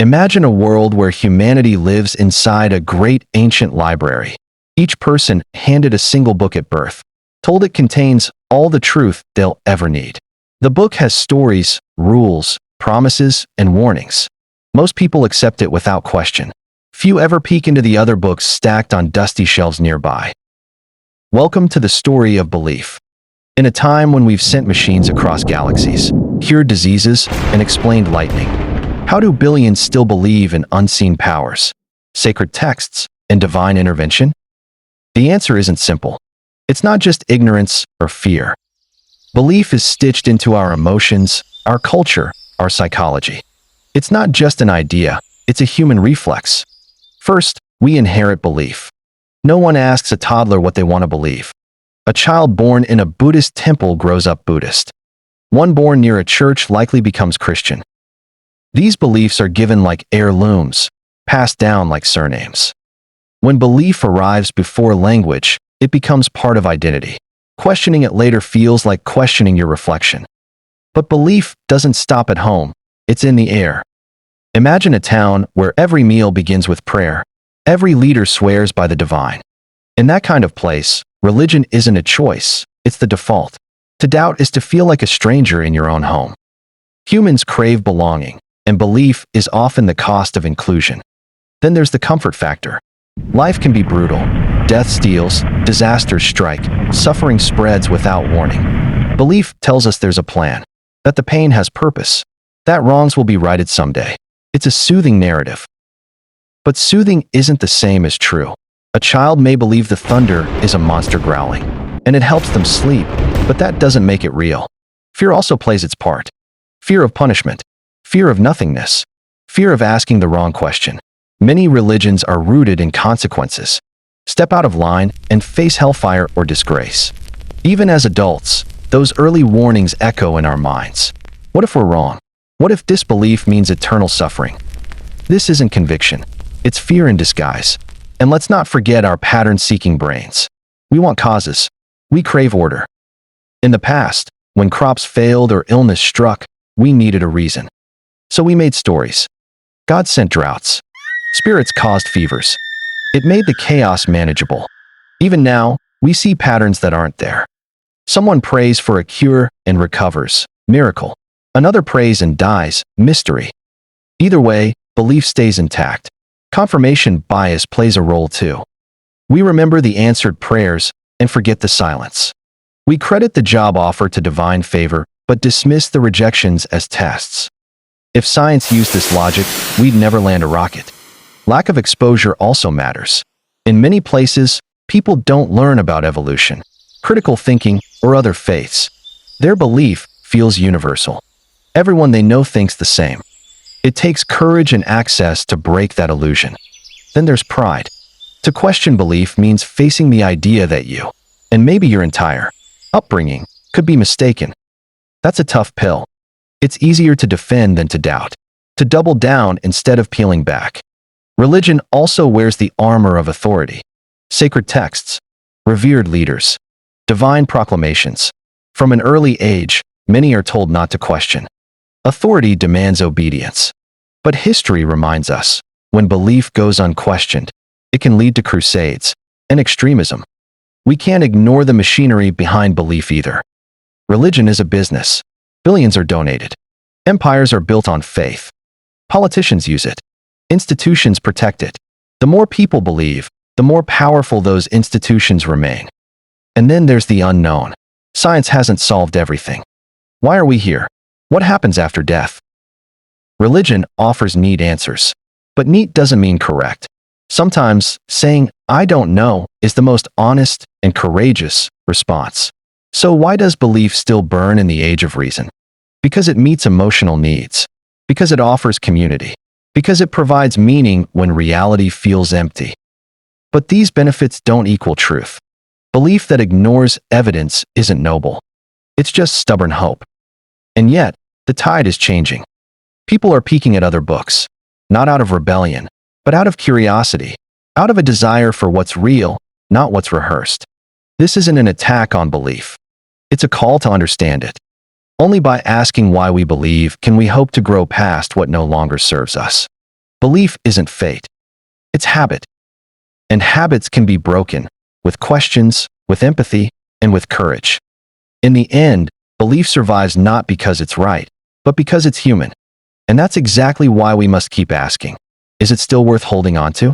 Imagine a world where humanity lives inside a great ancient library. Each person handed a single book at birth, told it contains all the truth they'll ever need. The book has stories, rules, promises, and warnings. Most people accept it without question. Few ever peek into the other books stacked on dusty shelves nearby. Welcome to the story of belief. In a time when we've sent machines across galaxies, cured diseases, and explained lightning, how do billions still believe in unseen powers, sacred texts, and divine intervention? The answer isn't simple. It's not just ignorance or fear. Belief is stitched into our emotions, our culture, our psychology. It's not just an idea, it's a human reflex. First, we inherit belief. No one asks a toddler what they want to believe. A child born in a Buddhist temple grows up Buddhist. One born near a church likely becomes Christian. These beliefs are given like heirlooms, passed down like surnames. When belief arrives before language, it becomes part of identity. Questioning it later feels like questioning your reflection. But belief doesn't stop at home, it's in the air. Imagine a town where every meal begins with prayer. Every leader swears by the divine. In that kind of place, religion isn't a choice, it's the default. To doubt is to feel like a stranger in your own home. Humans crave belonging, and belief is often the cost of inclusion. Then there's the comfort factor. Life can be brutal. Death steals, disasters strike, suffering spreads without warning. Belief tells us there's a plan, that the pain has purpose, that wrongs will be righted someday. It's a soothing narrative. But soothing isn't the same as true. A child may believe the thunder is a monster growling, and it helps them sleep, but that doesn't make it real. Fear also plays its part. Fear of punishment, fear of nothingness, fear of asking the wrong question. Many religions are rooted in consequences. Step out of line and face hellfire or disgrace. Even as adults, those early warnings echo in our minds. What if we're wrong? What if disbelief means eternal suffering? This isn't conviction. It's fear in disguise. And let's not forget our pattern-seeking brains. We want causes. We crave order. In the past, when crops failed or illness struck, we needed a reason. So we made stories. God sent droughts. Spirits caused fevers. It made the chaos manageable. Even now, we see patterns that aren't there. Someone prays for a cure and recovers, miracle. Another prays and dies, mystery. Either way, belief stays intact. Confirmation bias plays a role too. We remember the answered prayers and forget the silence. We credit the job offer to divine favor, but dismiss the rejections as tests. If science used this logic, we'd never land a rocket. Lack of exposure also matters. In many places, people don't learn about evolution, critical thinking, or other faiths. Their belief feels universal. Everyone they know thinks the same. It takes courage and access to break that illusion. Then there's pride. To question belief means facing the idea that you, and maybe your entire upbringing, could be mistaken. That's a tough pill. It's easier to defend than to doubt, to double down instead of peeling back. Religion also wears the armor of authority. Sacred texts, revered leaders, divine proclamations. From an early age, many are told not to question. Authority demands obedience. But history reminds us, when belief goes unquestioned, it can lead to crusades and extremism. We can't ignore the machinery behind belief either. Religion is a business. Billions are donated. Empires are built on faith. Politicians use it. Institutions protect it. The more people believe, the more powerful those institutions remain. And then there's the unknown. Science hasn't solved everything. Why are we here? What happens after death? Religion offers neat answers. But neat doesn't mean correct. Sometimes, saying, "I don't know," is the most honest and courageous response. So why does belief still burn in the age of reason? Because it meets emotional needs. Because it offers community. Because it provides meaning when reality feels empty. But these benefits don't equal truth. Belief that ignores evidence isn't noble. It's just stubborn hope. And yet, the tide is changing. People are peeking at other books, not out of rebellion, but out of curiosity, out of a desire for what's real, not what's rehearsed. This isn't an attack on belief. It's a call to understand it. Only by asking why we believe can we hope to grow past what no longer serves us. Belief isn't fate. It's habit. And habits can be broken with questions, with empathy, and with courage. In the end, belief survives not because it's right, but because it's human. And that's exactly why we must keep asking, is it still worth holding on to?